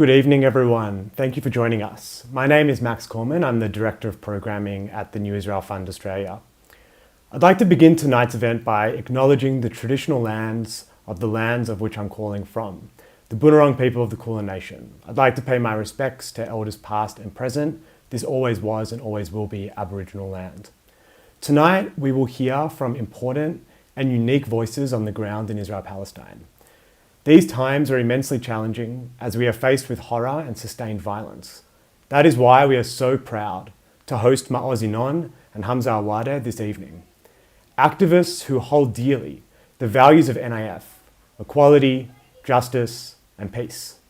Good evening, everyone. Thank you for joining us. My name is Max Corman. I'm the Director of Programming at the New Israel Fund Australia. I'd like to begin tonight's event by acknowledging the traditional lands of which I'm calling from, the Bunurong people of the Kulin Nation. I'd like to pay my respects to elders past and present. This always was and always will be Aboriginal land. Tonight, we will hear from important and unique voices on the ground in Israel-Palestine. These times are immensely challenging as we are faced with horror and sustained violence. That is why we are so proud to host Maoz Inon and Hamze Awawde this evening. Activists who hold dearly the values of NIF, equality, justice, and peace.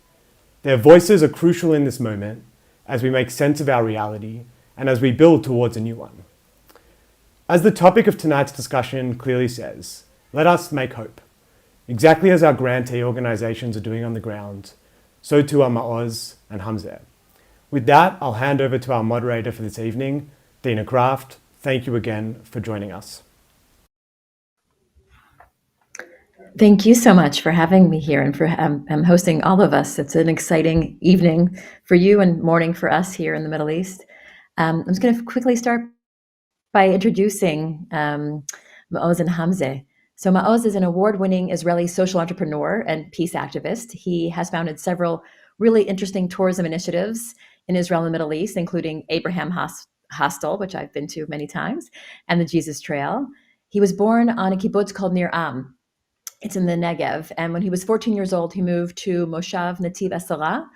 Their voices are crucial in this moment as we make sense of our reality and as we build towards a new one. As the topic of tonight's discussion clearly says, let us make hope. Exactly as our grantee organisations are doing on the ground, so too are Maoz and Hamze. With that, I'll hand over to our moderator for this evening, Dina Kraft. Thank you again for joining us. Thank you so much for having me here and for hosting all of us. It's an exciting evening for you and morning for us here in the Middle East. I'm just going to quickly start by introducing Maoz and Hamze. So Maoz is an award-winning Israeli social entrepreneur and peace activist. He has founded several really interesting tourism initiatives in Israel and the Middle East, including Abraham Hostel, which I've been to many times, and the Jesus Trail. He was born on a kibbutz called Nir Am. It's in the Negev. And when he was 14 years old, he moved to Moshav Nativ Asara,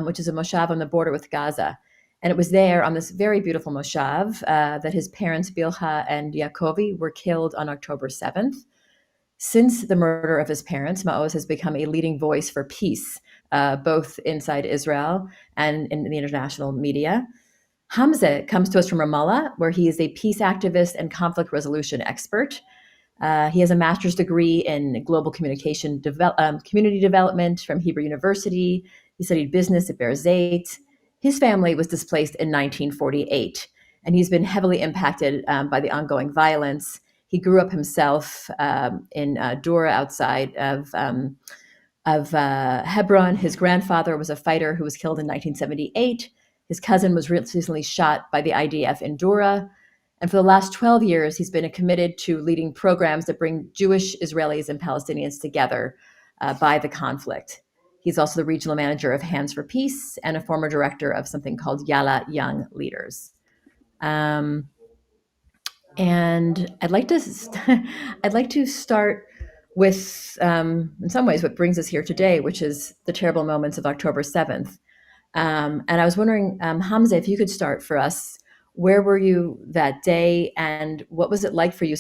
which is a moshav on the border with Gaza. And it was there on this very beautiful moshav that his parents, Bilha and Yaakov, were killed on October 7th. Since the murder of his parents, Maoz has become a leading voice for peace, both inside Israel and in the international media. Hamze comes to us from Ramallah, where he is a peace activist and conflict resolution expert. He has a master's degree in global communication community development from Hebron University. He studied business at Berzeit. His family was displaced in 1948, and he's been heavily impacted by the ongoing violence. He grew up himself in Dura, outside of Hebron. His grandfather was a fighter who was killed in 1978. His cousin was recently shot by the IDF in Dura. And for the last 12 years, he's been committed to leading programs that bring Jewish Israelis and Palestinians together by the conflict. He's also the regional manager of Hands for Peace and a former director of something called Yala Young Leaders. And I'd like to start with, in some ways, what brings us here today, which is the terrible moments of October 7th. And I was wondering, Hamze, if you could start for us. Where were you that day, and what was it like for you?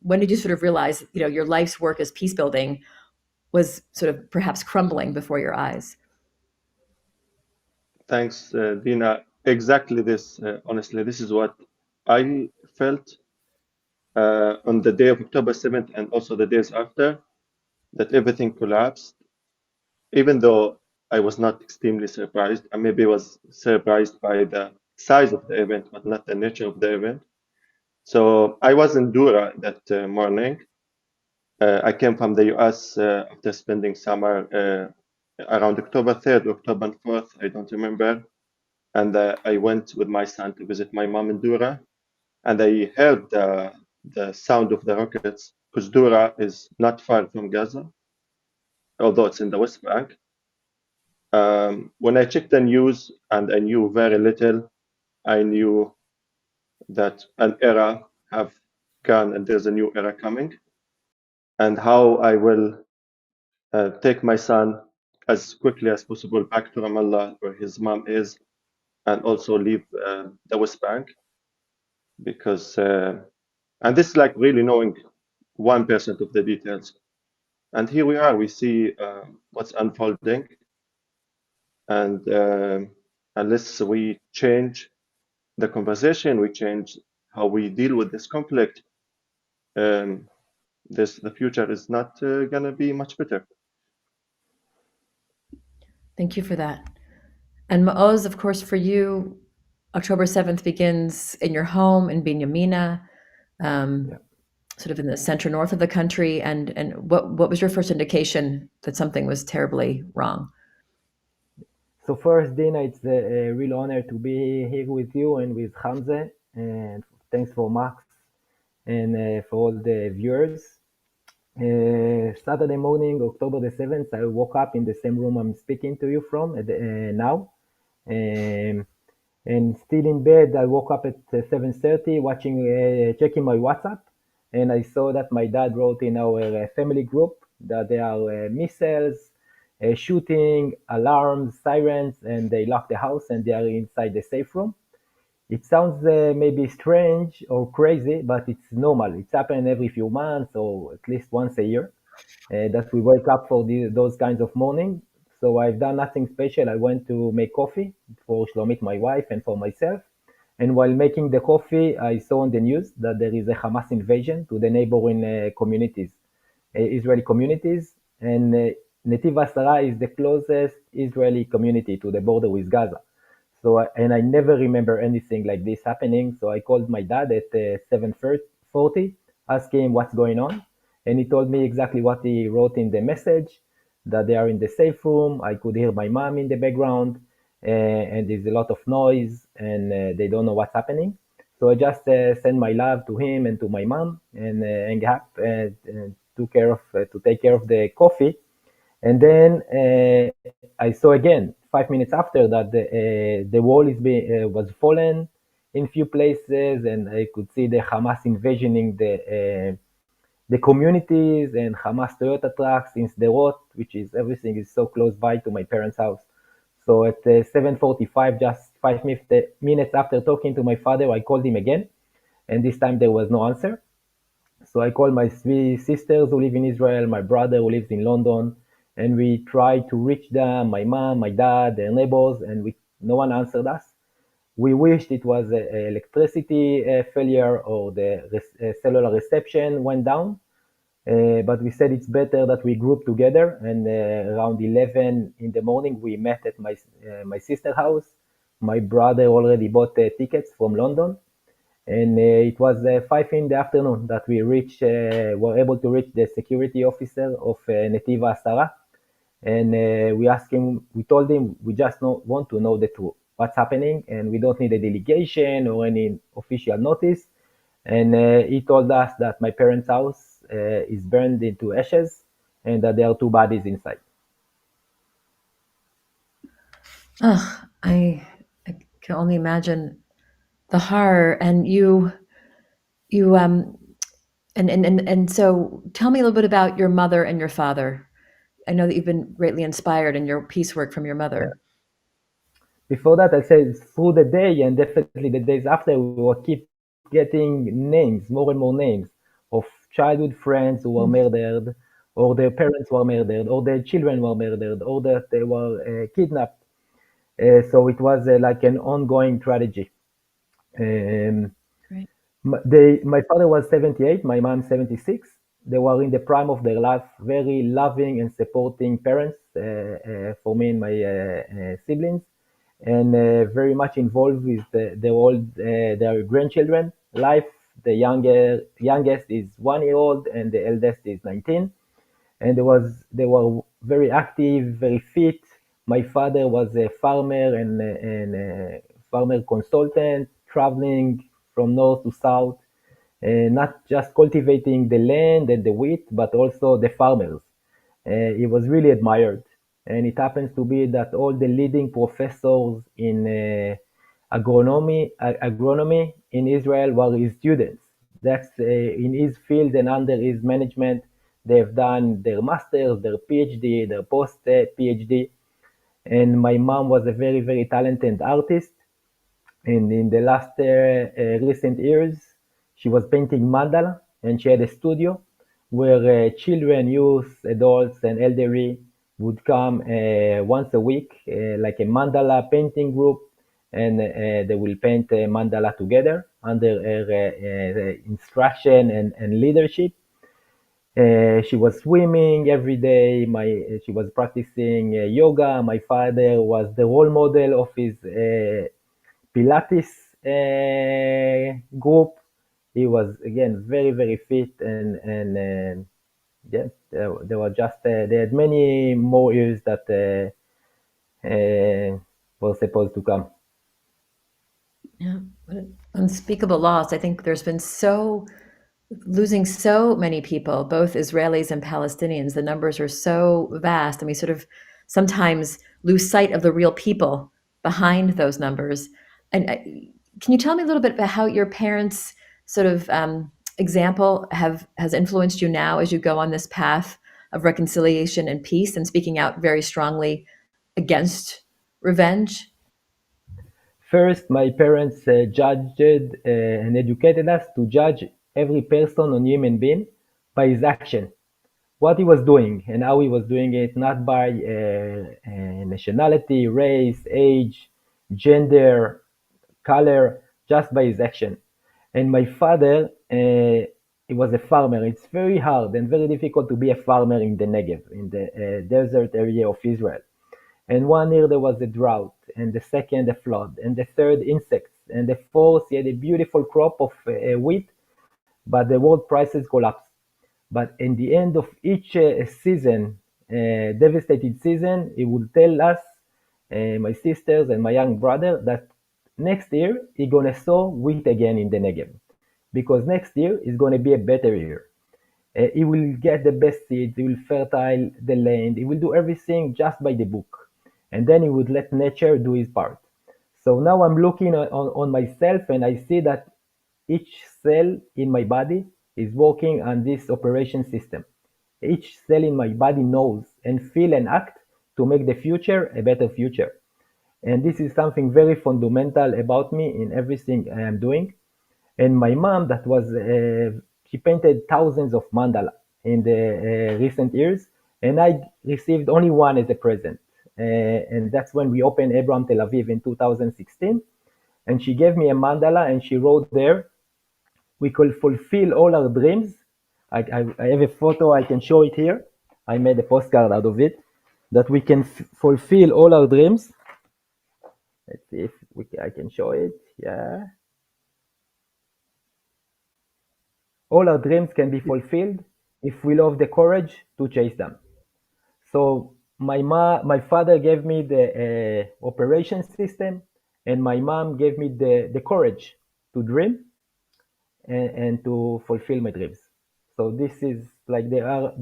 When did you sort of realize, your life's work as peace building was sort of perhaps crumbling before your eyes? Thanks, Dina. Exactly this. Honestly, this is what I felt on the day of October 7th and also the days after, that everything collapsed. Even though I was not extremely surprised, I maybe was surprised by the size of the event, but not the nature of the event. So I was in Dura that morning. I came from the US after spending summer around October 3rd, October 4th, I don't remember. And I went with my son to visit my mom in Dura. And I heard the sound of the rockets, because Dura is not far from Gaza, although it's in the West Bank. When I checked the news and I knew very little, I knew that an era have gone and there's a new era coming, and how I will take my son as quickly as possible back to Ramallah, where his mom is, and also leave the West Bank, because, and this is like really knowing 1% of the details. And here we are, we see what's unfolding. And unless we change the conversation, we change how we deal with this conflict, the future is not going to be much better. Thank you for that. And Maoz, of course, for you, October 7th begins in your home in Binyamina, sort of in the center north of the country. And what was your first indication that something was terribly wrong? So first, Dina, it's a real honor to be here with you and with Hamze, and thanks for Max and for all the viewers. Saturday morning, October the 7th, I woke up in the same room I'm speaking to you from now. Um, and still in bed, I woke up at 7:30, checking my WhatsApp, and I saw that my dad wrote in our family group that there are missiles, shooting, alarms, sirens, and they locked the house and they are inside the safe room. It sounds maybe strange or crazy, but it's normal. It's happened every few months or at least once a year that we wake up for those kinds of morning. So I've done nothing special. I went to make coffee for Shlomit, my wife, and for myself. And while making the coffee, I saw on the news that there is a Hamas invasion to the neighboring communities, Israeli communities. And Netiv Asara is the closest Israeli community to the border with Gaza. And I never remember anything like this happening. So I called my dad at 7:40, asking him what's going on. And he told me exactly what he wrote in the message, that they are in the safe room. I could hear my mom in the background, and there's a lot of noise, and they don't know what's happening. So I just sent my love to him and to my mom, and hang up to take care of the coffee. And then I saw again 5 minutes after that the wall was fallen in few places, and I could see the Hamas invasioning the communities and Hamas Toyota trucks in Sderot, which is everything is so close by to my parents' house. So at 7:45, just 5 minutes after talking to my father, I called him again, and this time there was no answer. So I called my three sisters who live in Israel, my brother who lives in London, and we tried to reach them, my mom, my dad, their neighbors, and no one answered us. We wished it was an electricity failure or the cellular reception went down, but we said it's better that we group together. And around 11 in the morning, we met at my sister's house. My brother already bought tickets from London, and it was 5 in the afternoon that were able to reach the security officer of Netiva Asara. And we told him, we just want to know the truth, what's happening, and we don't need a delegation or any official notice. And he told us that my parents' house is burned into ashes and that there are two bodies inside. Ugh, I can only imagine the horror. And so tell me a little bit about your mother and your father. I know that you've been greatly inspired in your peace work from your mother. Before that, I said through the day and definitely the days after, we will keep getting names, more and more names of childhood friends who were murdered, or their parents were murdered, or their children were murdered, or that they were kidnapped. So it was like an ongoing tragedy. Right. My father was 78, my mom 76. They were in the prime of their life, very loving and supporting parents for me and my siblings, and very much involved with their grandchildren life. The youngest is 1 year old, and the eldest is 19. And they were very active, very fit. My father was a farmer and a farmer consultant, traveling from north to south, not just cultivating the land and the wheat, but also the farmers. He was really admired. And it happens to be that all the leading professors in agronomy in Israel were his students. That's in his field and under his management. They've done their masters, their PhD, their post PhD. And my mom was a very, very talented artist. And in the last recent years, she was painting mandala, and she had a studio where children, youth, adults, and elderly would come once a week, like a mandala painting group, and they will paint a mandala together under her instruction and leadership. She was swimming every day. She was practicing yoga. My father was the role model of his Pilates group. He was again very, very fit, and yeah, they were just they had many more years that was supposed to come. Yeah, what an unspeakable loss. I think there's been losing so many people, both Israelis and Palestinians. The numbers are so vast, and we sort of sometimes lose sight of the real people behind those numbers. And can you tell me a little bit about how your parents' sort of example has influenced you now as you go on this path of reconciliation and peace and speaking out very strongly against revenge? First, my parents judged and educated us to judge every person or human being by his action, what he was doing and how he was doing it, not by nationality, race, age, gender, color, just by his action. And my father, he was a farmer. It's very hard and very difficult to be a farmer in the Negev, in the desert area of Israel. And 1 year there was a drought, and the second a flood, and the third insects, and the fourth he had a beautiful crop of wheat, but the world prices collapsed. But in the end of each season, devastated season, he would tell us, my sisters and my young brother, that next year he gonna sow wheat again in the Negev, because next year is gonna be a better year. He will get the best seeds, he will fertile the land, he will do everything just by the book. And then he would let nature do his part. So now I'm looking on myself and I see that each cell in my body is working on this operation system. Each cell in my body knows and feel and act to make the future a better future. And this is something very fundamental about me in everything I am doing. And my mom, that was she painted thousands of mandala in the recent years, and I received only one as a present. And that's when we opened Hebron Tel Aviv in 2016. And she gave me a mandala, and she wrote there, "We could fulfill all our dreams." I have a photo, I can show it here. I made a postcard out of it, that we can fulfill all our dreams. Let's see if I can show it. Yeah. All our dreams can be fulfilled if we have the courage to chase them. So my father gave me the operation system, and my mom gave me the courage to dream and to fulfill my dreams. So this is like they are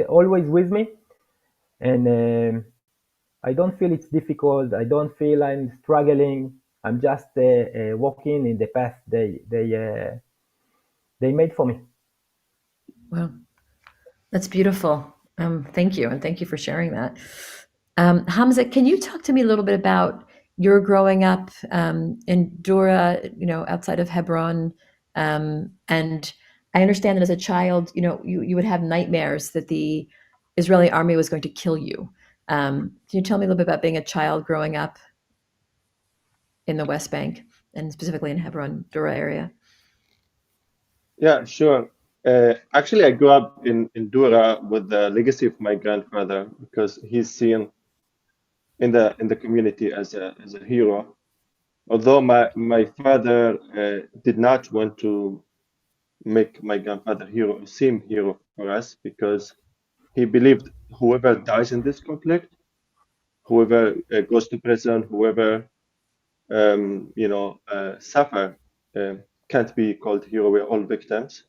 always with me, and I don't feel it's difficult. I don't feel I'm struggling. I'm just walking in the path they made for me. Wow, that's beautiful. Thank you, and thank you for sharing that. Hamze, can you talk to me a little bit about your growing up in Dura, outside of Hebron? And I understand that as a child, you would have nightmares that the Israeli army was going to kill you. Can you tell me a little bit about being a child growing up in the West Bank and specifically in Hebron, Dura area? Yeah, sure. Actually, I grew up in Dura with the legacy of my grandfather because he's seen in the community as a hero. Although my father did not want to make my grandfather hero seem hero for us because he believed whoever dies in this conflict, whoever goes to prison, whoever suffer, can't be called hero. We're all victims.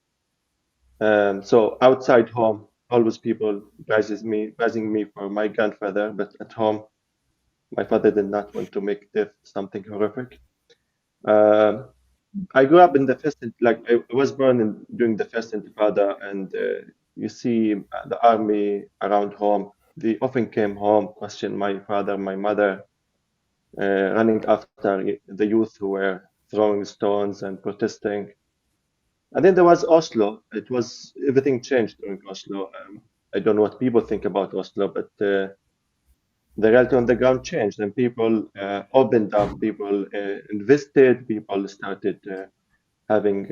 So outside home, always people praising me for my grandfather, but at home, my father did not want to make death something horrific. I grew up in the first, like I was born during the first Intifada, and you see the army around home. They often came home, questioned my father, my mother, running after the youth who were throwing stones and protesting. And then there was Oslo. Everything changed during Oslo. I don't know what people think about Oslo, but the reality on the ground changed, and people opened up, people invested, people started having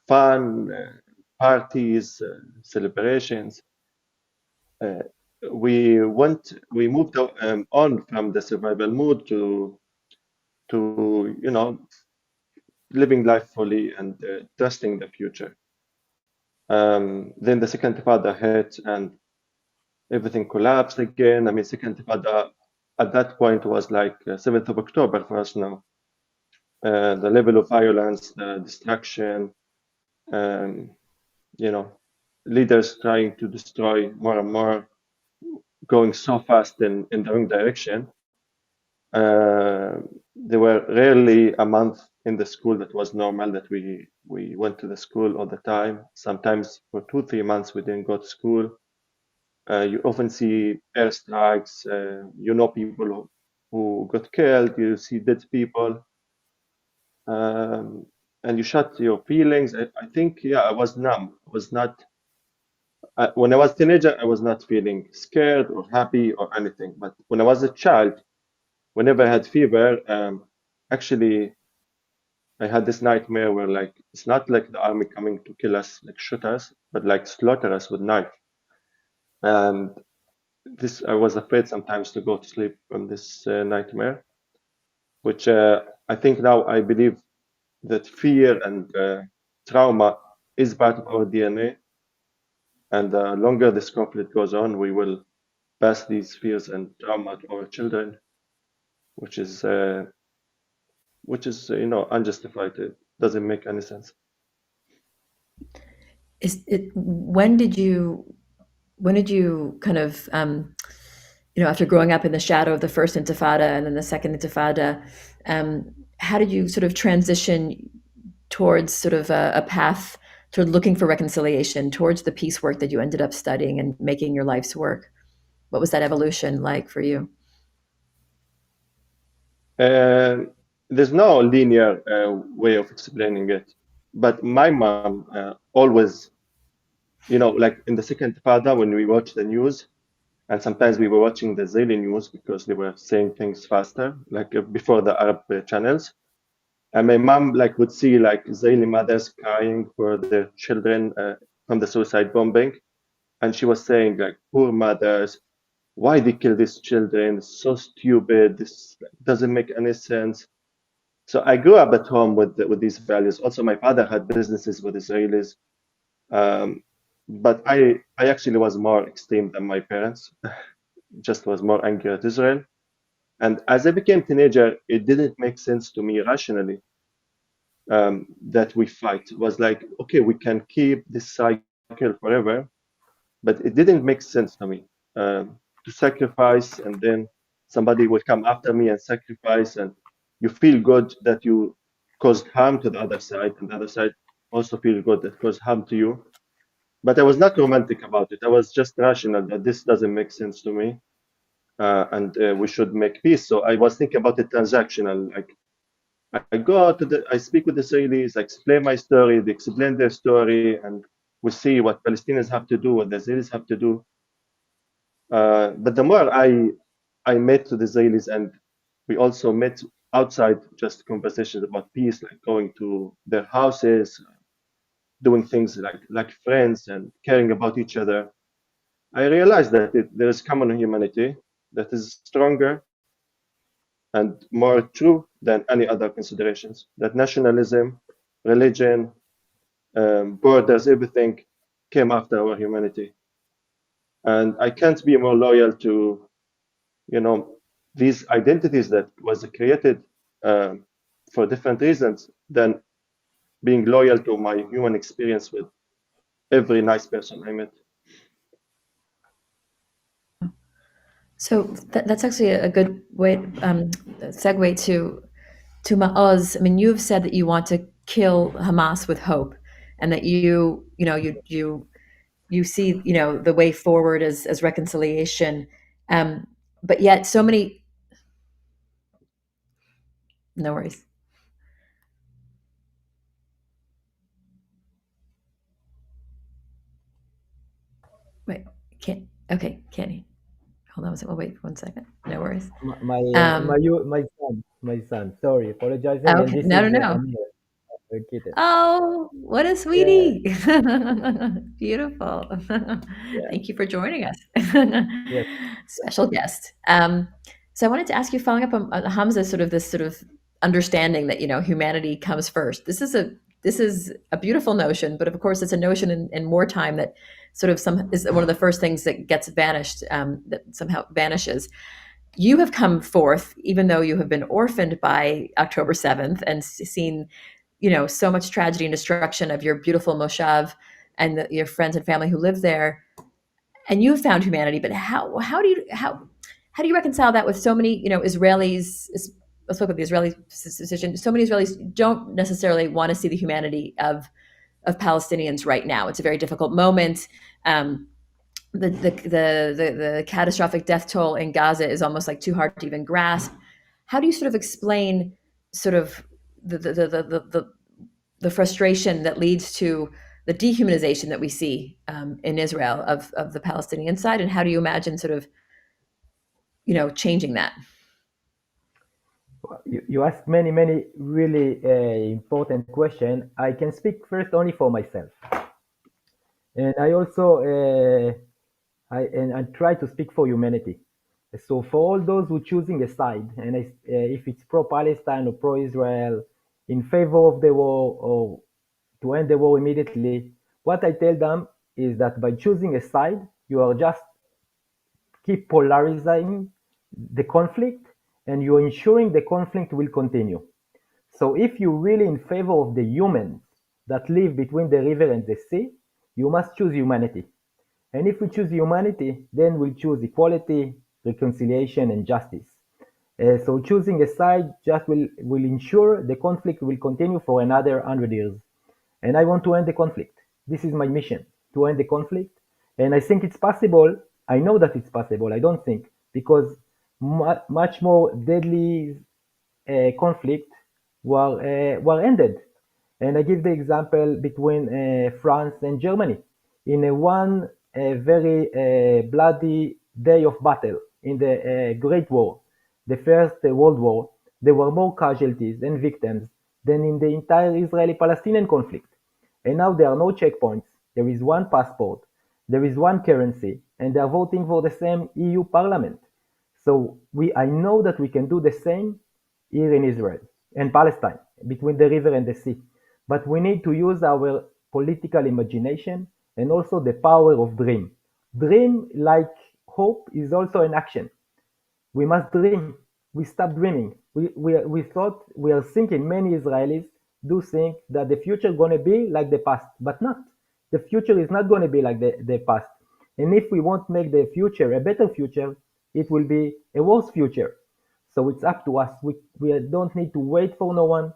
fun, parties, celebrations. We moved on from the survival mood to living life fully and trusting the future. Then the second Intifada hit and everything collapsed again. I mean, second Intifada, at that point was like 7th of October for us now. The level of violence, the destruction, leaders trying to destroy more and more, going so fast in the wrong direction. There were rarely a month in the school that was normal, that we went to the school all the time. Sometimes for 2-3 months we didn't go to school. You often see airstrikes, people who got killed, you see dead people, and you shut your feelings. I think, I was numb. I was not, when I was a teenager, I was not feeling scared or happy or anything. But when I was a child, whenever I had fever, actually, I had this nightmare where, like, it's not like the army coming to kill us, like shoot us, but like slaughter us with knife. And this, I was afraid sometimes to go to sleep from this nightmare, which I think now I believe that fear and trauma is part of our DNA. And the longer this conflict goes on, we will pass these fears and trauma to our children, which is unjustified. It doesn't make any sense. When did you kind of, after growing up in the shadow of the first Intifada and then the second Intifada, how did you sort of transition towards sort of a path toward looking for reconciliation, towards the peace work that you ended up studying and making your life's work? What was that evolution like for you? There's no linear way of explaining it, but my mom always, like in the second Intifada, when we watch the news, and sometimes we were watching the Israeli news because they were saying things faster, like before the Arab channels. And my mom would see Israeli mothers crying for their children from the suicide bombing, and she was saying poor mothers, why they kill these children? It's so stupid. This doesn't make any sense. So I grew up at home with these values. Also, my father had businesses with Israelis, but I actually was more extreme than my parents. Just was more angry at Israel. And as I became teenager, it didn't make sense to me rationally that we fight. It was like, okay, we can keep this cycle forever, but it didn't make sense to me to sacrifice, and then somebody will come after me and sacrifice, and you feel good that you caused harm to the other side, and the other side also feel good that caused harm to you. But I was not romantic about it. I was just rational that this doesn't make sense to me, and we should make peace. So I was thinking about it transactional. I speak with the Israelis, I explain my story, they explain their story, and we see what Palestinians have to do, what the Israelis have to do. But the more I met with the Israelis, and we also met outside just conversations about peace, like going to their houses, doing things like friends and caring about each other, I realized that there is common humanity that is stronger and more true than any other considerations. That nationalism, religion, borders, everything came after our humanity. And I can't be more loyal to, these identities that was created for different reasons than being loyal to my human experience with every nice person I met. So that's actually a good way segue to Maoz. I mean, you've said that you want to kill Hamas with hope, and that you see the way forward as reconciliation, but yet so many. No worries. Wait, can't. Okay, Kenny. Hold on a second. We'll wait for 1 second. No worries. My son. Sorry, apologizing. Okay. And this No. Amir. Oh, what a sweetie! Yeah. Beautiful. Yeah. Thank you for joining us. Yes. Special guest. So I wanted to ask you, following up on Hamza, sort of understanding that humanity comes first. This is a beautiful notion, but of course it's a notion in wartime that sort of is one of the first things that gets vanished, that somehow vanishes. you have come forth, even though you have been orphaned by October 7th and seen, so much tragedy and destruction of your beautiful Moshav and your friends and family who live there, and you have found humanity. But how do you reconcile that with so many, Israelis? Let's look at the Israeli situation. So many Israelis don't necessarily want to see the humanity of Palestinians right now. It's a very difficult moment. The catastrophic death toll in Gaza is almost like too hard to even grasp. How do you sort of explain sort of the frustration that leads to the dehumanization that we see in Israel of the Palestinian side, and how do you imagine sort of changing that? You ask many really important questions. I can speak first only for myself, and I also I try to speak for humanity. So for all those who choosing a side, and if it's pro-Palestine or pro-Israel, in favor of the war or to end the war immediately, what I tell them is that by choosing a side, you are just keep polarizing the conflict, and you're ensuring the conflict will continue. So if you're really in favor of the humans that live between the river and the sea, you must choose humanity. And if we choose humanity, then we'll choose equality, reconciliation, and justice. So choosing a side just will ensure the conflict will continue for another 100 years. And I want to end the conflict. This is my mission, to end the conflict. And I think it's possible. I know that it's possible. I don't think, because much more deadly conflict were ended. And I give the example between France and Germany. In one very bloody day of battle in the Great War, the First World War, there were more casualties and victims than in the entire Israeli-Palestinian conflict. And now there are no checkpoints. There is one passport. There is one currency, and they are voting for the same EU Parliament. So I know that we can do the same here in Israel and Palestine, between the river and the sea. But we need to use our political imagination and also the power of dream. Dream, like hope, is also an action. We must dream. We stop dreaming. We are thinking, many Israelis do think that the future is going to be like the past, but not. The future is not going to be like the past. And if we want to make the future a better future, it will be a worse future. So it's up to us. We don't need to wait for no one,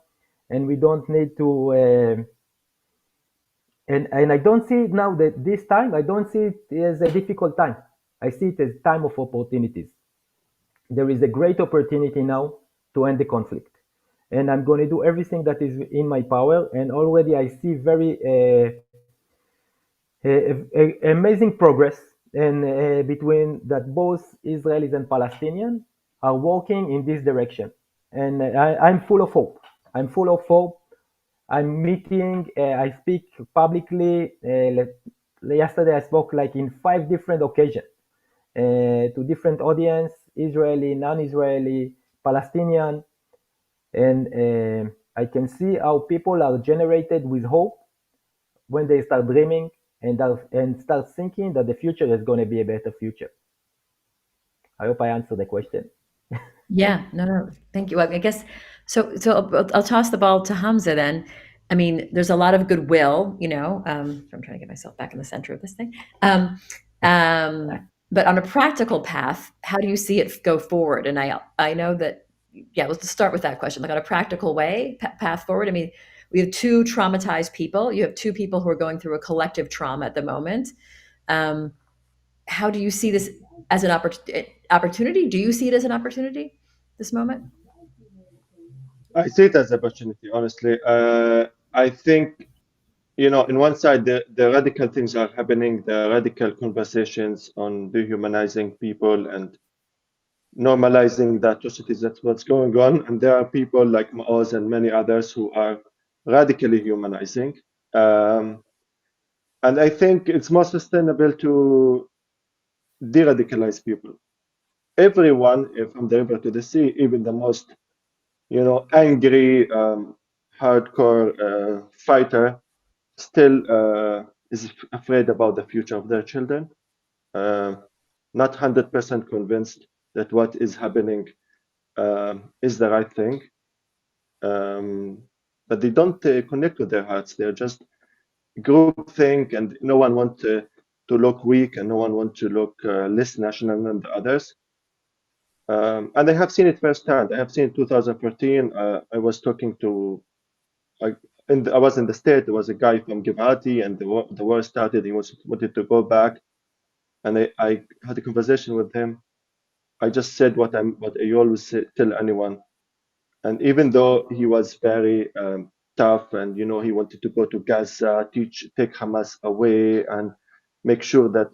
and we don't need to. And I don't see it now that this time. I don't see it as a difficult time. I see it as a time of opportunities. There is a great opportunity now to end the conflict, and I'm going to do everything that is in my power. And already I see very amazing progress, and between that both Israelis and Palestinians are working in this direction, and I'm full of hope. I'm full of hope. I'm meeting. I speak publicly. Yesterday I spoke like in 5 different occasions to different audience: Israeli, non-Israeli, Palestinian, and I can see how people are generated with hope when they start dreaming and start thinking that the future is going to be a better future. I hope I answered the question. Yeah, no, thank you. Well, I guess so. So I'll toss the ball to Hamza then. I mean, there's a lot of goodwill, I'm trying to get myself back in the center of this thing. But on a practical path, how do you see it go forward? And I know that, yeah, let's start with that question. Like, on a practical way, path forward. I mean, we have 2 traumatized people. You have 2 people who are going through a collective trauma at the moment. How do you see this as an opportunity? Do you see it as an opportunity, this moment? I see it as an opportunity, honestly. I think, in one side, the radical things are happening, the radical conversations on dehumanizing people and normalizing the atrocities. That's what's going on. And there are people like Maoz and many others who are radically humanizing. And I think it's more sustainable to de-radicalize people. Everyone, from the river to the sea, even the most, angry, hardcore fighter, still is afraid about the future of their children. Not 100% convinced that what is happening is the right thing. But they don't connect with their hearts. They're just group think, and no one wants to look weak, and no one wants to look less national than the others. And I have seen it firsthand. I have seen 2013. I was talking to, I was in the state. There was a guy from Givati, and the war started. He wanted to go back, and I had a conversation with him. I just said what I always tell anyone. And even though he was very tough, and he wanted to go to Gaza, take Hamas away, and make sure that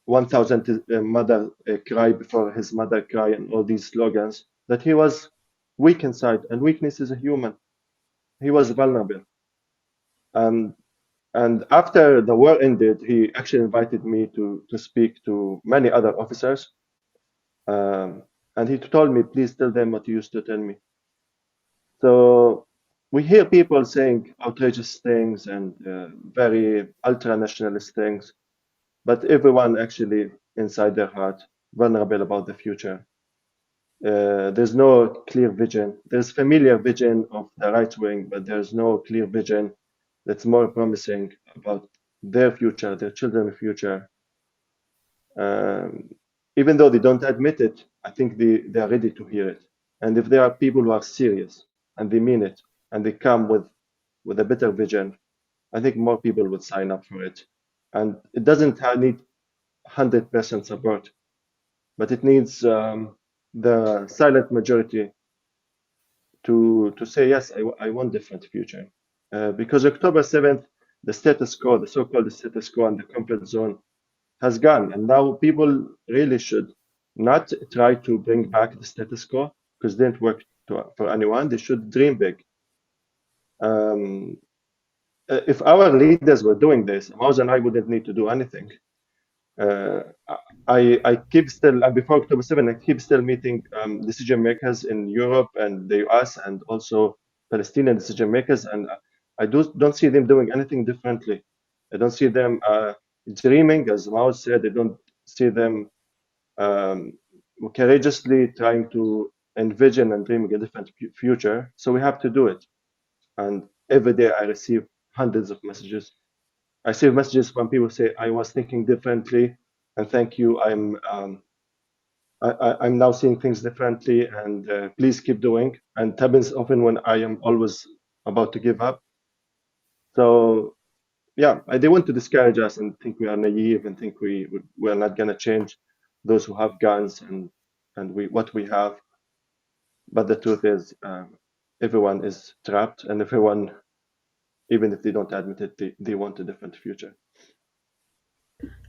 1,000 mother cry before his mother cry, and all these slogans, that he was weak inside, and weakness is a human. He was vulnerable. And after the war ended, he actually invited me to speak to many other officers. And he told me, please tell them what you used to tell me. So we hear people saying outrageous things and very ultra-nationalist things, but everyone actually inside their heart vulnerable about the future. There's no clear vision. There's familiar vision of the right wing, but there's no clear vision that's more promising about their future, their children's future. Even though they don't admit it, I think they are ready to hear it. And if there are people who are serious and they mean it, and they come with a better vision, I think more people would sign up for it. And it doesn't need 100% support, but it needs the silent majority to say, yes, I want different future. Because October 7th, the status quo, the so-called status quo and the comfort zone has gone. And now people really should not try to bring back the status quo, because it didn't work for anyone. They should dream big. If our leaders were doing this, Maoz and I wouldn't need to do anything. I keep still, before October 7, I keep still meeting decision makers in Europe and the US, and also Palestinian decision makers, and I don't see them doing anything differently. I don't see them dreaming, as Maoz said. I don't see them courageously trying to envision and dreaming a different future. So we have to do it. And every day I receive hundreds of messages. I receive messages from people who say, I was thinking differently, and thank you. I'm now seeing things differently, and please keep doing. And it happens often when I am always about to give up. So yeah, they want to discourage us and think we are naive and think we're not going to change those who have guns and what we have. But the truth is, everyone is trapped, and everyone, even if they don't admit it, they want a different future.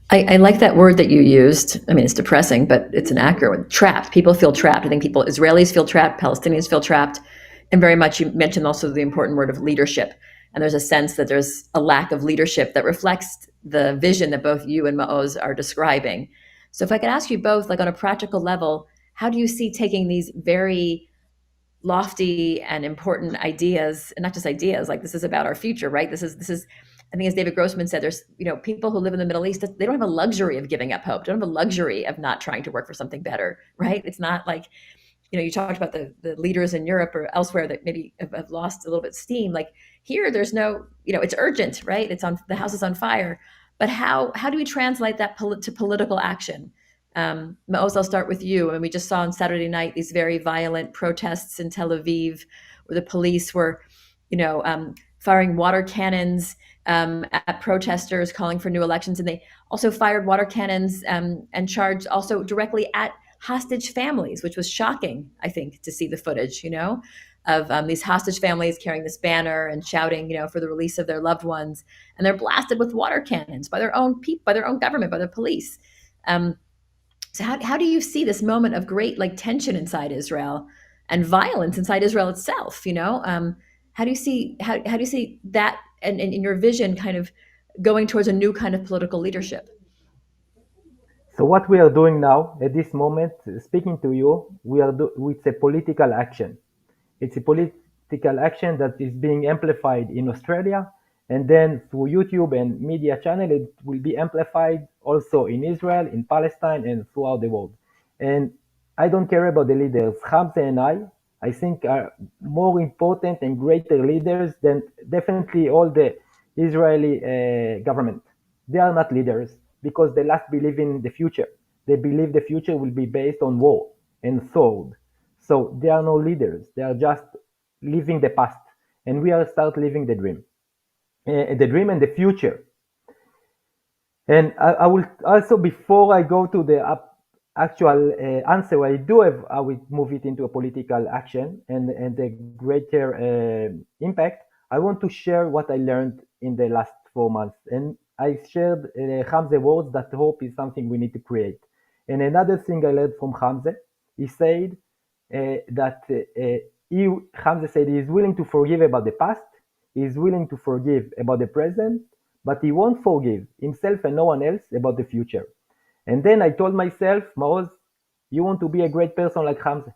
I like that word that you used. I mean, it's depressing, but it's an accurate one. Trapped. People feel trapped. I think Israelis feel trapped, Palestinians feel trapped. And very much, you mentioned also the important word of leadership. And there's a sense that there's a lack of leadership that reflects the vision that both you and Maoz are describing. So if I could ask you both, like on a practical level, how do you see taking these very lofty and important ideas, and not just ideas, like this is about our future, right? This is, I think as David Grossman said, there's, people who live in the Middle East, they don't have a luxury of giving up hope. They don't have a luxury of not trying to work for something better, right? It's not like, you talked about the leaders in Europe or elsewhere that maybe have lost a little bit of steam. Like here, there's no, it's urgent, right? The house is on fire. But how do we translate that to political action? Maoz, I'll start with you. I mean, we just saw on Saturday night these very violent protests in Tel Aviv, where the police were, firing water cannons at protesters calling for new elections, and they also fired water cannons and charged also directly at hostage families, which was shocking, I think, to see the footage, of these hostage families carrying this banner and shouting, for the release of their loved ones, and they're blasted with water cannons by their own people, by their own government, by the police. So how do you see this moment of great tension inside Israel and violence inside Israel itself? How do you see that and in your vision kind of going towards a new kind of political leadership? So what we are doing now at this moment, speaking to you, it's a political action. It's a political action that is being amplified in Australia, and then through YouTube and media channel, it will be amplified also in Israel, in Palestine, and throughout the world. And I don't care about the leaders. Hamze and I think, are more important and greater leaders than definitely all the Israeli government. They are not leaders because they last believe in the future. They believe the future will be based on war and sword. So they are no leaders. They are just living the past, and we are start living the dream and the future. And I will also, before I go to the actual answer, I will move it into a political action and the greater impact. I want to share what I learned in the last 4 months. And I shared Hamze words that hope is something we need to create. And another thing I learned from Hamze, he said that Hamze said he is willing to forgive about the past, he is willing to forgive about the present, but he won't forgive himself and no one else about the future. And then I told myself, Maoz, you want to be a great person like Hamze.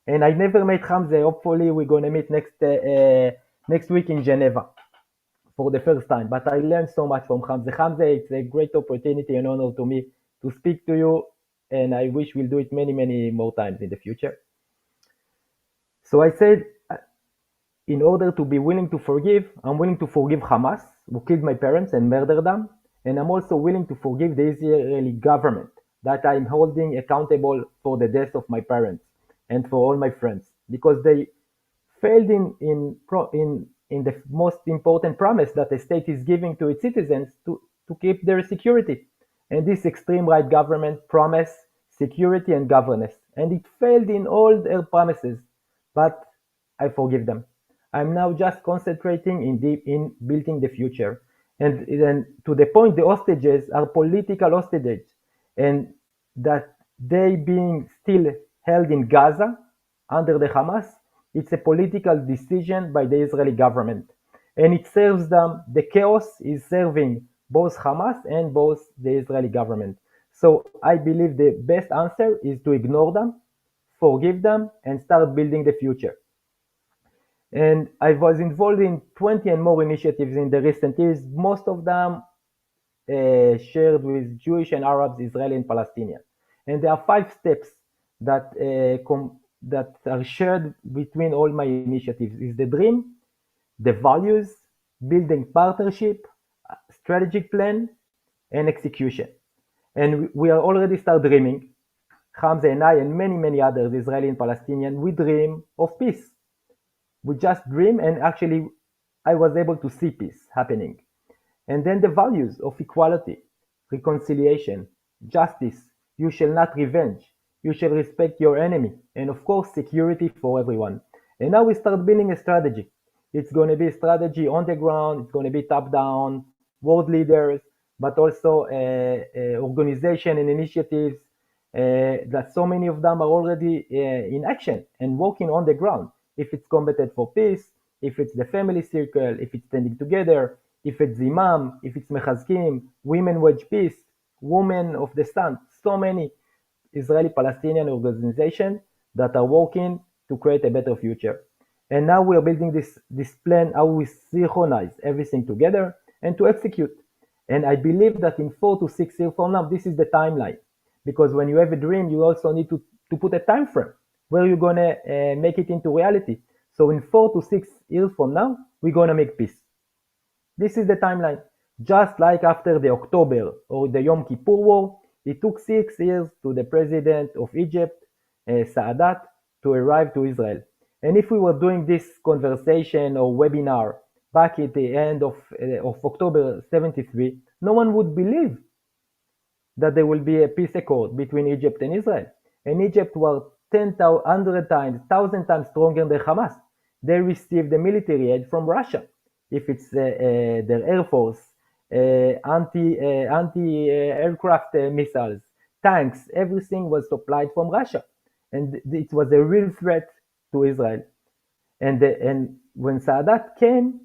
And I never met Hamze. Hopefully we're going to meet next week in Geneva for the first time. But I learned so much from Hamze. Hamze, it's a great opportunity and honor to me to speak to you. And I wish we'll do it many, many more times in the future. So I said, in order to be willing to forgive, I'm willing to forgive Hamas, who killed my parents and murdered them. And I'm also willing to forgive the Israeli government that I'm holding accountable for the death of my parents and for all my friends, because they failed in the most important promise that the state is giving to its citizens to keep their security. And this extreme right government promised security and governance, and it failed in all their promises. But I forgive them. I'm now just concentrating in building the future. And then to the point, the hostages are political hostages, and that they being still held in Gaza under the Hamas, it's a political decision by the Israeli government. And it serves them, the chaos is serving both Hamas and both the Israeli government. So I believe the best answer is to ignore them, forgive them, and start building the future. And I was involved in 20 and more initiatives in the recent years, most of them shared with Jewish and Arabs, Israeli and Palestinian. And there are 5 steps that that are shared between all my initiatives: is the dream, the values, building partnership, strategic plan, and execution. And we are already start dreaming. Hamze and I and many, many others, Israeli and Palestinian, we dream of peace. We just dream, and actually I was able to see peace happening. And then the values of equality, reconciliation, justice, you shall not revenge, you shall respect your enemy, and of course security for everyone. And now we start building a strategy. It's going to be a strategy on the ground, it's going to be top down, world leaders, but also organization and initiatives that so many of them are already in action and working on the ground. If it's Combated for Peace, if it's the Family Circle, if it's Standing Together, if it's Imam, if it's Mechazkim, Women Wage Peace, Women of the Sun, so many Israeli-Palestinian organizations that are working to create a better future. And now we are building this plan, how we synchronize everything together and to execute. And I believe that in 4 to 6 years from now, this is the timeline. Because when you have a dream, you also need to put a time frame where you're going to make it into reality. So in 4 to 6 years from now, we're going to make peace. This is the timeline. Just like after the October or the Yom Kippur War, it took 6 years to the president of Egypt, Saadat, to arrive to Israel. And if we were doing this conversation or webinar back at the end of October 73, no one would believe that there will be a peace accord between Egypt and Israel. And Egypt was 100 times, 1,000 times stronger than Hamas. They received the military aid from Russia. If it's their air force, anti-aircraft missiles, tanks, everything was supplied from Russia. And it was a real threat to Israel. And when Saadat came,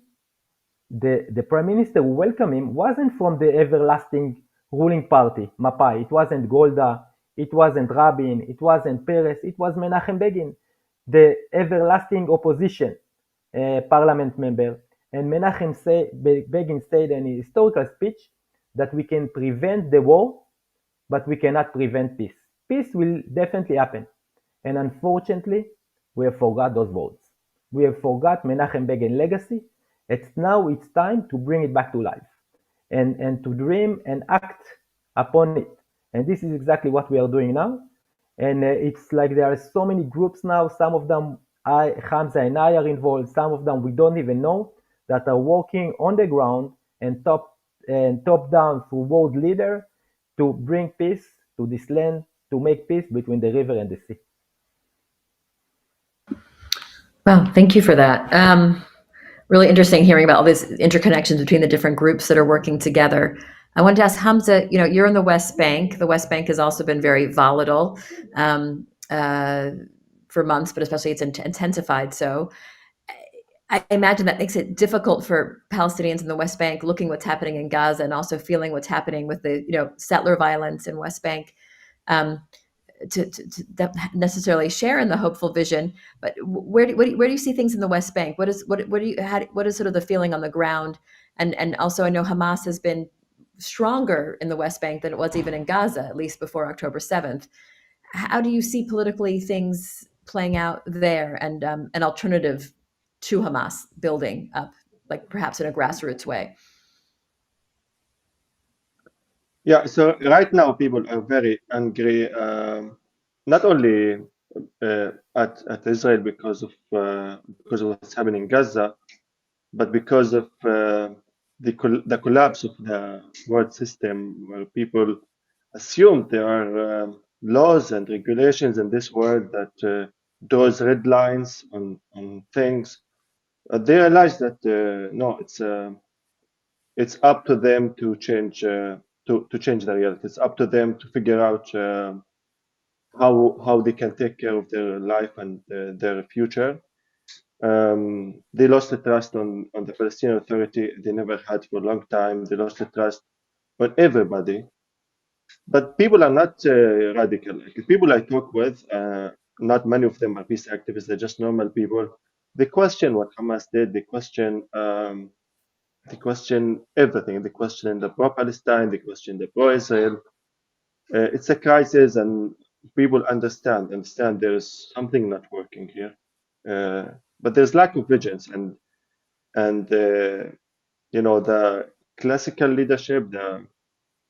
the prime minister who welcomed him wasn't from the everlasting ruling party, Mapai. It wasn't Golda, it wasn't Rabin, it wasn't Peres, it was Menachem Begin, the everlasting opposition parliament member. And Menachem Begin said in a historical speech that we can prevent the war, but we cannot prevent peace. peace will definitely happen. And unfortunately, we have forgot those words. We have forgot Menachem Begin legacy. It's time to bring it back to life and to dream and act upon it. And this is exactly what we are doing now. And it's like there are so many groups now. Some of them, Hamza and I are involved. Some of them we don't even know that are working on the ground and top down through world leader to bring peace to this land, to make peace between the river and the sea. Wow, thank you for that. Really interesting hearing about all these interconnections between the different groups that are working together. I wanted to ask Hamza, you're in the West Bank. The West Bank has also been very volatile for months, but especially it's intensified. So I imagine that makes it difficult for Palestinians in the West Bank looking what's happening in Gaza and also feeling what's happening with the settler violence in West Bank. To necessarily share in the hopeful vision, but where do you see things in the West Bank? What is sort of the feeling on the ground? And also, I know Hamas has been stronger in the West Bank than it was even in Gaza, at least before October 7th. How do you see politically things playing out there, and an alternative to Hamas building up, like perhaps in a grassroots way? Yeah, so right now people are very angry, not only at Israel because of what's happening in Gaza, but because of the collapse of the world system, where people assume there are laws and regulations in this world that draws red lines on things. They realize that no, it's up to them to change to change the reality. It's up to them to figure out how they can take care of their life and their future. They lost the trust on the Palestinian Authority. They never had for a long time. They lost the trust on everybody. But people are not radical. Like, the people I talk with, not many of them are peace activists. They're just normal people. They question what Hamas did. They question everything. They question the pro-Palestine. They question the pro-Israel. It's a crisis, and people understand there's something not working here. But there's lack of vigilance, and the classical leadership,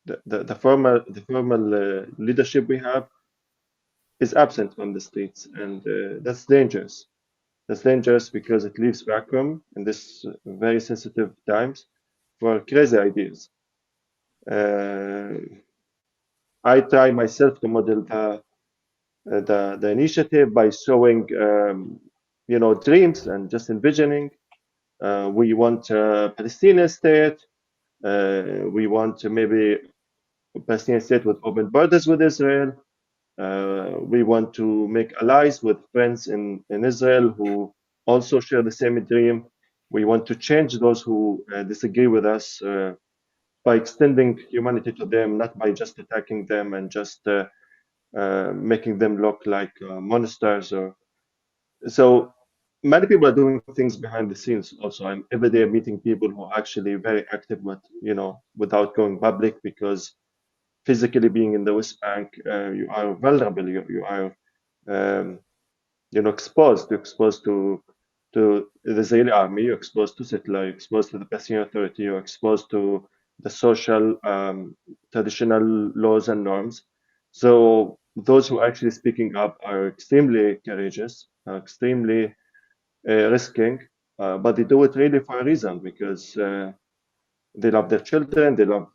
the formal leadership we have is absent from the streets, and that's dangerous. That's dangerous because it leaves vacuum in this very sensitive times for crazy ideas. I try myself to model the initiative by showing dreams and just envisioning. We want a Palestinian state. We want maybe a Palestinian state with open borders with Israel. We want to make allies with friends in Israel who also share the same dream. We want to change those who disagree with us by extending humanity to them, not by just attacking them and just making them look like monsters. So many people are doing things behind the scenes. Also, I'm every day meeting people who are actually very active, but without going public, because physically being in the West Bank, you are vulnerable. You are exposed to the Israeli army. You're exposed to settler. You're exposed to the Palestinian Authority. You're exposed to the social traditional laws and norms. So those who are actually speaking up are extremely courageous, are extremely risking, but they do it really for a reason, because they love their children, they love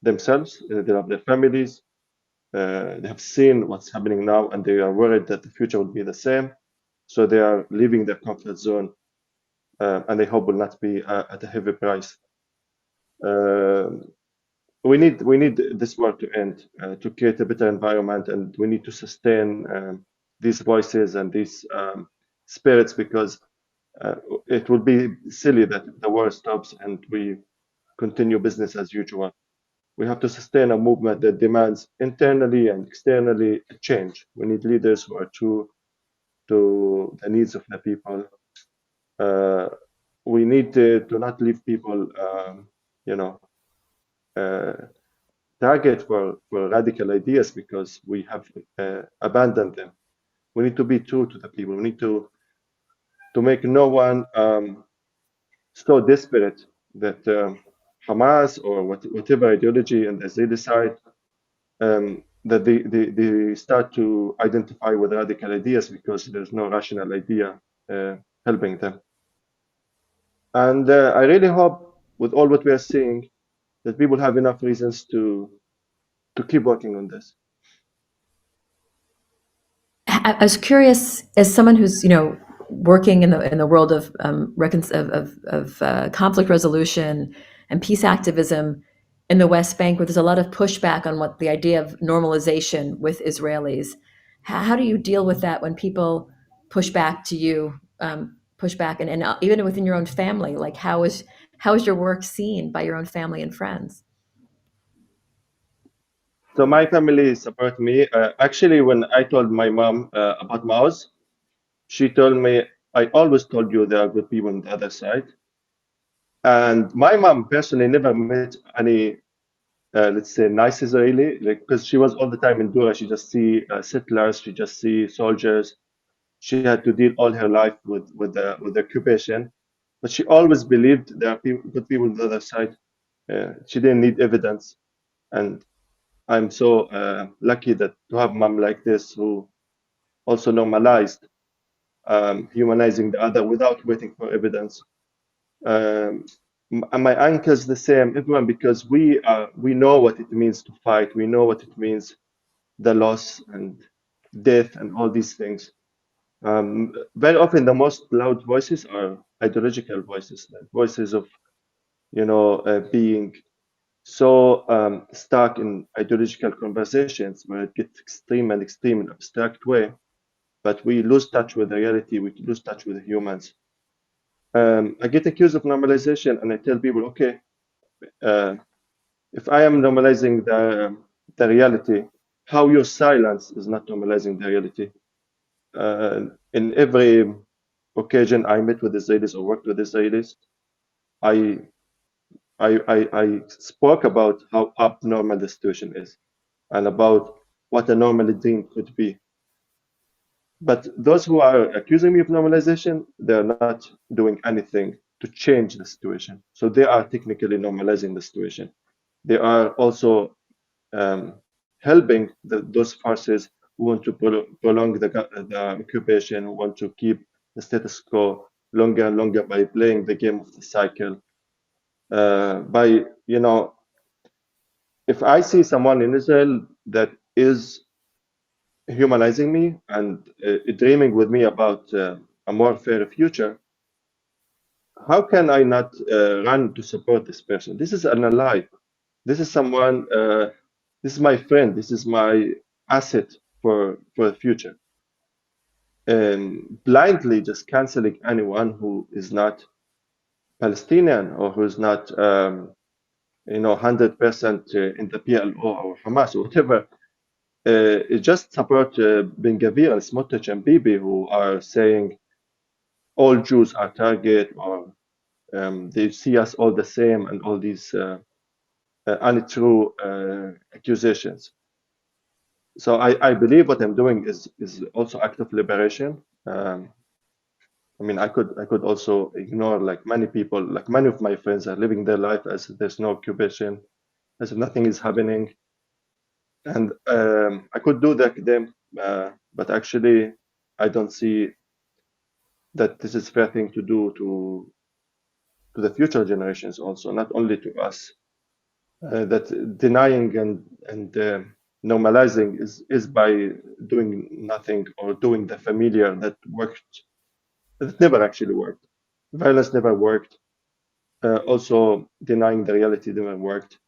themselves, they love their families. They have seen what's happening now, and they are worried that the future will be the same. So they are leaving their comfort zone, and they hope will not be at a heavy price. We need this war to end, to create a better environment, and we need to sustain these voices and these spirits, because it would be silly that the war stops and we continue business as usual. We have to sustain a movement that demands internally and externally a change. We need leaders who are true to the needs of the people. We need to not leave people, target for radical ideas because we have abandoned them. We need to be true to the people. We need to make no one so desperate that Hamas or whatever ideology on the Israeli side that they start to identify with radical ideas because there's no rational idea helping them. And I really hope, with all what we are seeing, that people have enough reasons to keep working on this. I was curious, as someone who's working in the world of conflict resolution and peace activism in the West Bank, where there's a lot of pushback on what the idea of normalization with Israelis. How do you deal with that when people push back to you, push back, and even within your own family? Like, how is your work seen by your own family and friends? So my family support me. Actually, when I told my mom about Maoz, she told me, I always told you there are good people on the other side. And my mom personally never met any, let's say, nice Israeli, like, because she was all the time in Dura. She just see settlers, she just see soldiers. She had to deal all her life with the occupation. But she always believed there are good people on the other side. She didn't need evidence. And I'm so lucky that to have mom like this who also normalized humanizing the other without waiting for evidence. And my uncle's the same, everyone, because we know what it means to fight. We know what it means, the loss and death and all these things. Very often, the most loud voices are ideological voices, like voices of being so stuck in ideological conversations where it gets extreme and extreme in abstract way, but we lose touch with the reality. We lose touch with the humans. I get accused of normalization, and I tell people, okay, if I am normalizing the reality, how your silence is not normalizing the reality. In every occasion I met with Israelis or worked with Israelis, I spoke about how abnormal the situation is and about what a normal dream could be. But those who are accusing me of normalization, they're not doing anything to change the situation. So they are technically normalizing the situation. They are also helping those forces who want to prolong the occupation, who want to keep the status quo longer and longer by playing the game of the cycle. By, if I see someone in Israel that is humanizing me and dreaming with me about a more fair future, how can I not run to support this person? This is an ally. This is someone, this is my friend. This is my asset for the future. And blindly just canceling anyone who is not Palestinian or who is not, 100% in the PLO or Hamas or whatever, it just support Ben Gavir and Smotrich and Bibi, who are saying all Jews are target, or they see us all the same, and all these untrue accusations. So I believe what I'm doing is also act of liberation. I mean, I could also ignore, like many people, like many of my friends are living their life as there's no occupation, as if nothing is happening, and I could do that them, but actually I don't see that this is a fair thing to do to the future generations also, not only to us. That denying and normalizing is by doing nothing or doing the familiar that worked. It never actually worked. Violence never worked. Also, denying the reality never worked.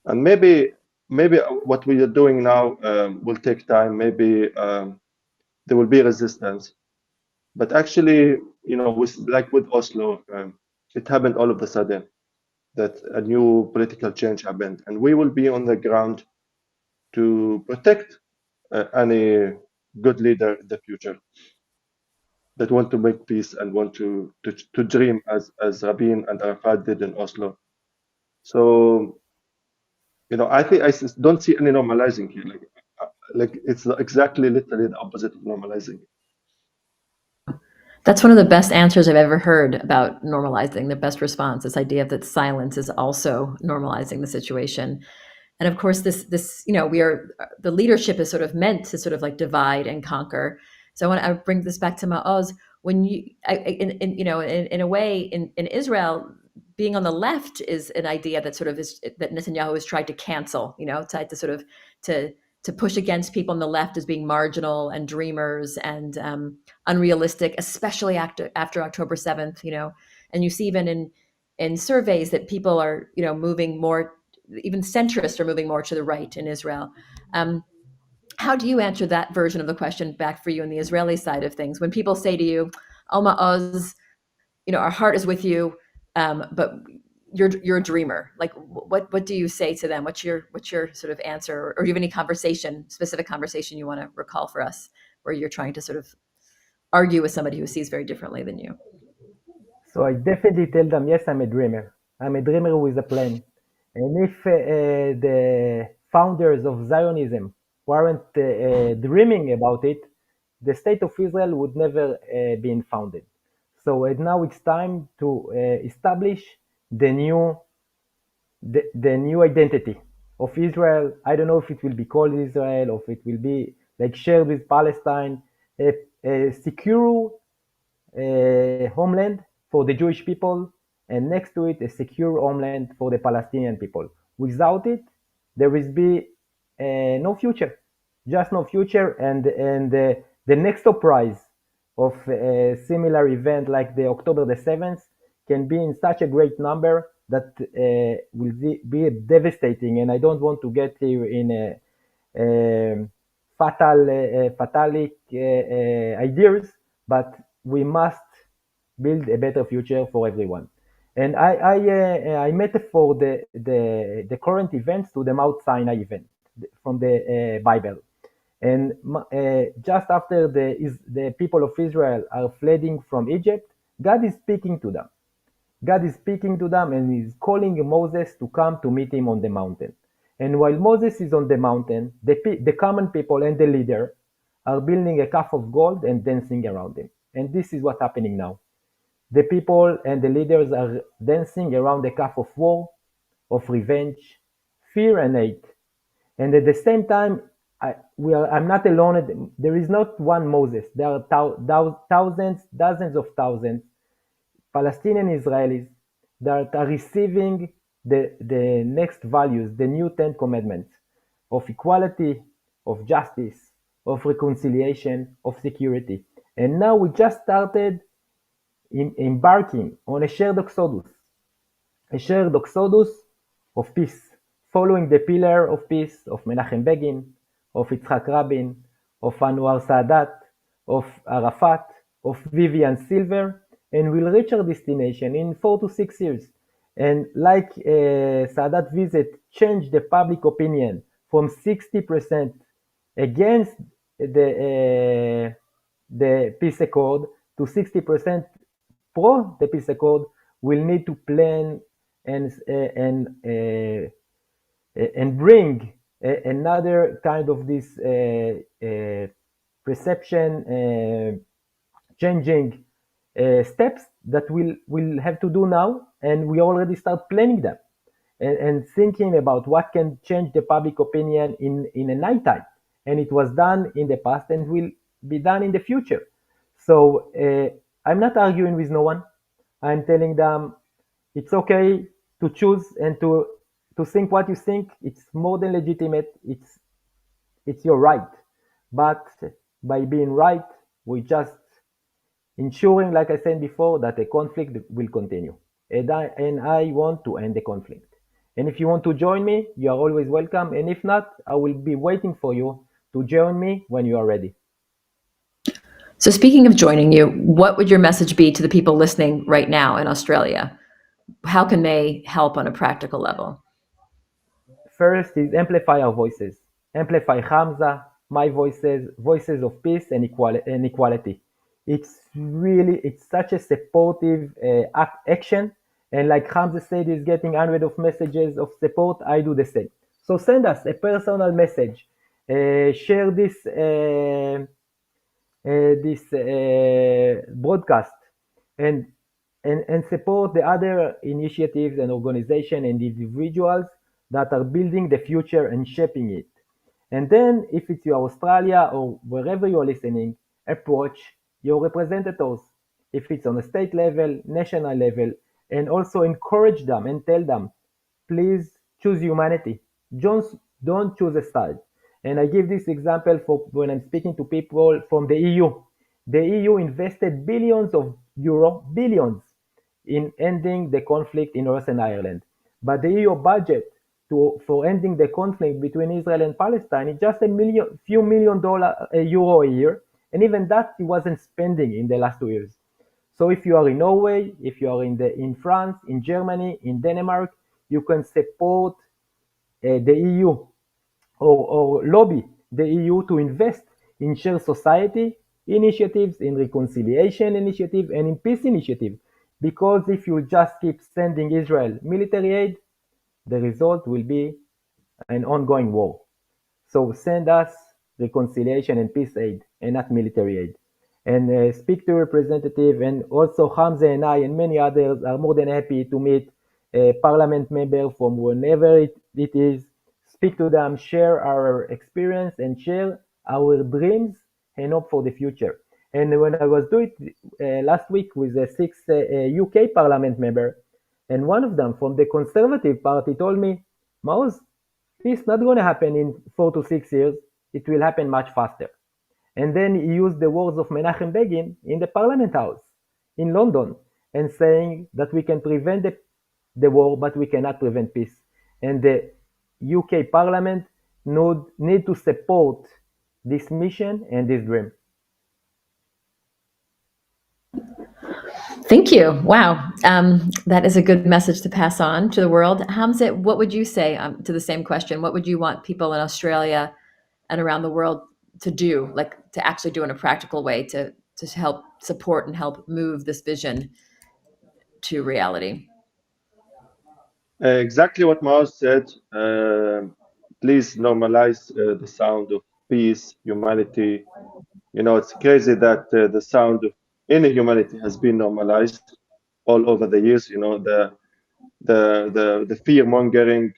And maybe what we are doing now will take time. Maybe there will be resistance. But actually, like with Oslo, it happened all of a sudden that a new political change happened, and we will be on the ground to protect any good leader in the future that want to make peace and want to dream as Rabin and Arafat did in Oslo. So I think don't see any normalizing here. Like it's exactly literally the opposite of normalizing. That's one of the best answers I've ever heard about normalizing, the best response, this idea that silence is also normalizing the situation. And of course, this the leadership is sort of meant to sort of like divide and conquer. So I bring this back to Maoz. When in a way, in Israel, being on the left is an idea that sort of is that Netanyahu has tried to cancel, tried to sort of to push against people on the left as being marginal and dreamers and unrealistic, especially after October 7th. And you see even in surveys that people are moving more, even centrists are moving more to the right in Israel. How do you answer that version of the question back for you on the Israeli side of things when people say to you, "Oh, Maoz, our heart is with you, but you're a dreamer"? Like, what do you say to them? What's your sort of answer, or do you have any specific conversation you want to recall for us, where you're trying to sort of argue with somebody who sees very differently than you? So I definitely tell them, yes, I'm a dreamer. I'm a dreamer with a plan. And if the founders of Zionism weren't dreaming about it, the state of Israel would never been founded. So now it's time to establish the new identity of Israel. I don't know if it will be called Israel or if it will be like shared with Palestine, a secure homeland for the Jewish people, and next to it a secure homeland for the Palestinian people. Without it, there will be no future, just no future. And the next surprise of a similar event like the October the 7th can be in such a great number that will be devastating. And I don't want to get here in a fatalic ideas, but we must build a better future for everyone. And I metaphor the current events to the Mount Sinai event from the Bible. And just after the people of Israel are fleeing from Egypt, God is speaking to them. God is speaking to them and is calling Moses to come to meet him on the mountain. And while Moses is on the mountain, the common people and the leader are building a calf of gold and dancing around him. And this is what's happening now. The people and the leaders are dancing around the calf of war, of revenge, fear and hate. And at the same time, I'm not alone. There is not one Moses. There are thousands, dozens of thousands, Palestinian Israelis that are receiving the next values, the new 10 commandments of equality, of justice, of reconciliation, of security. And now we just started embarking on a shared exodus of peace, following the pillar of peace of Menachem Begin, of Yitzhak Rabin, of Anwar Sadat, of Arafat, of Vivian Silver, and we'll reach our destination in 4 to 6 years. And like Sadat visit changed the public opinion from 60% against the peace accord to 60% pro the peace accord, will need to plan and bring another kind of this perception changing steps that we'll have to do now, and we already start planning them and thinking about what can change the public opinion in a nighttime. And it was done in the past and will be done in the future. So I'm not arguing with no one. I'm telling them it's okay to choose and to think what you think. It's more than legitimate. It's your right. But by being right, we just ensuring, like I said before, that the conflict will continue. And I want to end the conflict. And if you want to join me, you are always welcome. And if not, I will be waiting for you to join me when you are ready. So speaking of joining you, what would your message be to the people listening right now in Australia? How can they help on a practical level? First is amplify our voices. Amplify Hamza, my voices of peace and equality. It's such a supportive action. And like Hamza said, he's getting hundreds of messages of support. I do the same. So send us a personal message, share this broadcast, and support the other initiatives and organizations and individuals that are building the future and shaping it. And then, if it's your Australia or wherever you're listening, approach your representatives. If it's on a state level, national level, and also encourage them and tell them, please choose humanity. Don't choose a side. And I give this example for when I'm speaking to people from the EU. The EU invested billions of euro, billions, in ending the conflict in Northern Ireland. But the EU budget for ending the conflict between Israel and Palestine is just few million euro a year, and even that he wasn't spending in the last 2 years. So if you are in Norway, if you are in France, in Germany, in Denmark, you can support the EU or lobby the EU to invest in shared society initiatives, in reconciliation initiative, and in peace initiative. Because if you just keep sending Israel military aid, the result will be an ongoing war. So send us reconciliation and peace aid and not military aid. And speak to representative, and also Hamze and I and many others are more than happy to meet a parliament member from whenever it is, speak to them, share our experience and share our dreams and hope for the future. And when I was doing it last week with a 6 UK parliament member, and one of them from the Conservative Party told me, Maoz, peace not going to happen in 4 to 6 years. It will happen much faster. And then he used the words of Menachem Begin in the Parliament House in London, and saying that we can prevent the war, but we cannot prevent peace. And the UK Parliament need to support this mission and this dream. Thank you. Wow. That is a good message to pass on to the world. Hamze, what would you say to the same question? What would you want people in Australia and around the world to do, like to actually do in a practical way to help support and help move this vision to reality? Exactly what Maoz said. Please normalize the sound of peace, humanity. You know, it's crazy that the sound of any humanity has been normalized all over the years. You know, the fear mongering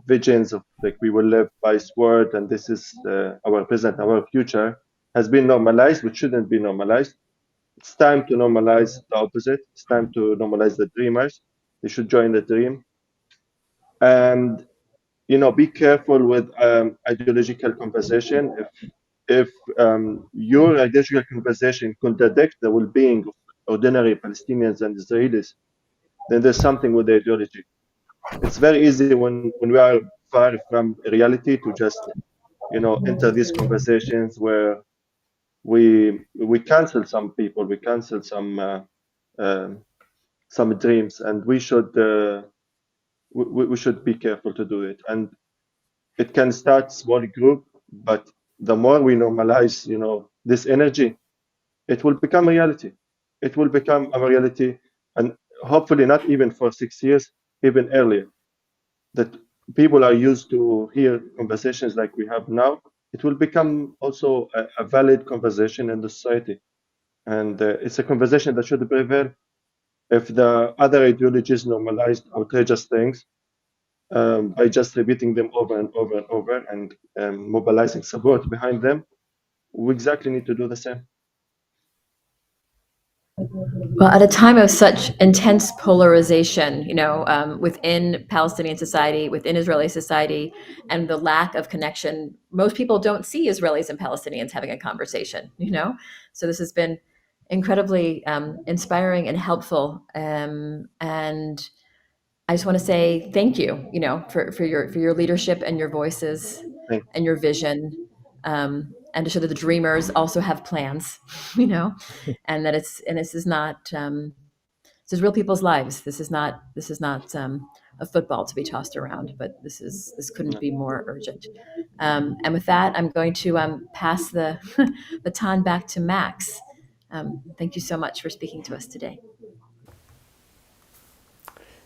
visions of like we will live by sword and this is our present, our future has been normalized, which shouldn't be normalized. It's time to normalize the opposite. It's time to normalize the dreamers. They should join the dream. And you know, be careful with ideological conversation. If your ideological conversation contradicts the well-being of ordinary Palestinians and Israelis, then there's something with the ideology. It's very easy when we are far from reality to just, you know, enter these conversations where we cancel some people, we cancel some dreams, and we should be careful to do it. And it can start small group, but the more we normalize, you know, this energy, it will become a reality. It will become a reality, and hopefully not even for 6 years, even earlier. That people are used to hear conversations like we have now. It will become also a valid conversation in the society, and it's a conversation that should prevail. If the other ideologies normalized outrageous things, by just repeating them over and over and over and mobilizing support behind them, we exactly need to do the same. Well, at a time of such intense polarization, you know, within Palestinian society, within Israeli society, and the lack of connection, most people don't see Israelis and Palestinians having a conversation, you know? So this has been incredibly inspiring and helpful. And I just want to say thank you, you know, for your leadership and your voices and your vision. And to show that the dreamers also have plans, you know, and that this is not this is real people's lives. This is not a football to be tossed around, but this couldn't be more urgent. And with that, I'm going to pass the baton back to Max. Thank you so much for speaking to us today.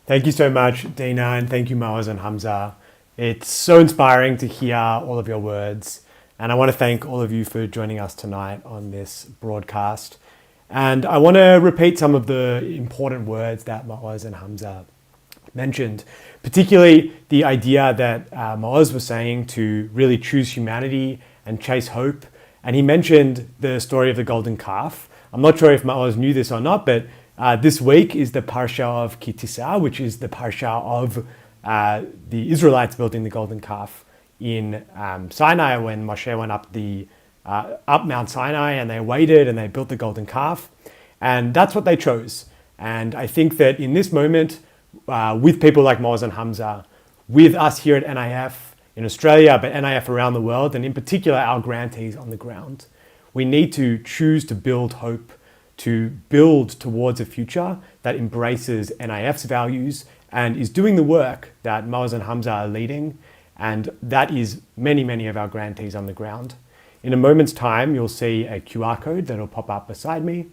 Thank you so much, Dina, and thank you, Maoz and Hamza. It's so inspiring to hear all of your words. And I want to thank all of you for joining us tonight on this broadcast. And I want to repeat some of the important words that Maoz and Hamze mentioned, particularly the idea that Maoz was saying to really choose humanity and chase hope. And he mentioned the story of the golden calf. I'm not sure if Maoz knew this or not, but this week is the Parsha of Ki Tisa, which is the Parsha of the Israelites building the golden calf in Sinai, when Moshe went up Mount Sinai, and they waited and they built the golden calf. And that's what they chose. And I think that in this moment, with people like Maoz and Hamze, with us here at NIF in Australia, but NIF around the world, and in particular our grantees on the ground, we need to choose to build hope, to build towards a future that embraces NIF's values and is doing the work that Maoz and Hamze are leading. And that is many, many of our grantees on the ground. In a moment's time, you'll see a QR code that'll pop up beside me.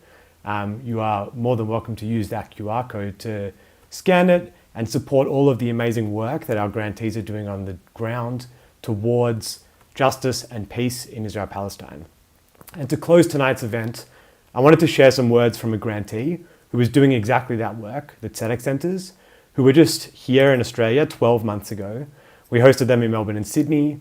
You are more than welcome to use that QR code to scan it and support all of the amazing work that our grantees are doing on the ground towards justice and peace in Israel-Palestine. And to close tonight's event, I wanted to share some words from a grantee who is doing exactly that work, the Tzedek Centres, who were just here in Australia 12 months ago. We hosted them in Melbourne and Sydney,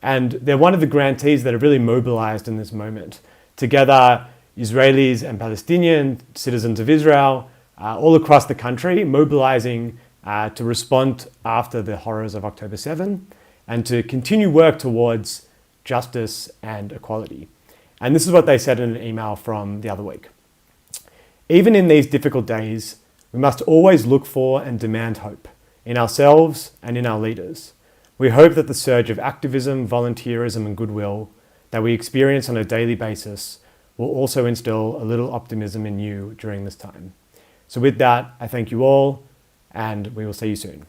and they're one of the grantees that are really mobilized in this moment. Together, Israelis and Palestinian, citizens of Israel, all across the country, mobilizing to respond after the horrors of October 7 and to continue work towards justice and equality. And this is what they said in an email from the other week. Even in these difficult days, we must always look for and demand hope in ourselves and in our leaders. We hope that the surge of activism, volunteerism, and goodwill that we experience on a daily basis will also instill a little optimism in you during this time. So with that, I thank you all, and we will see you soon.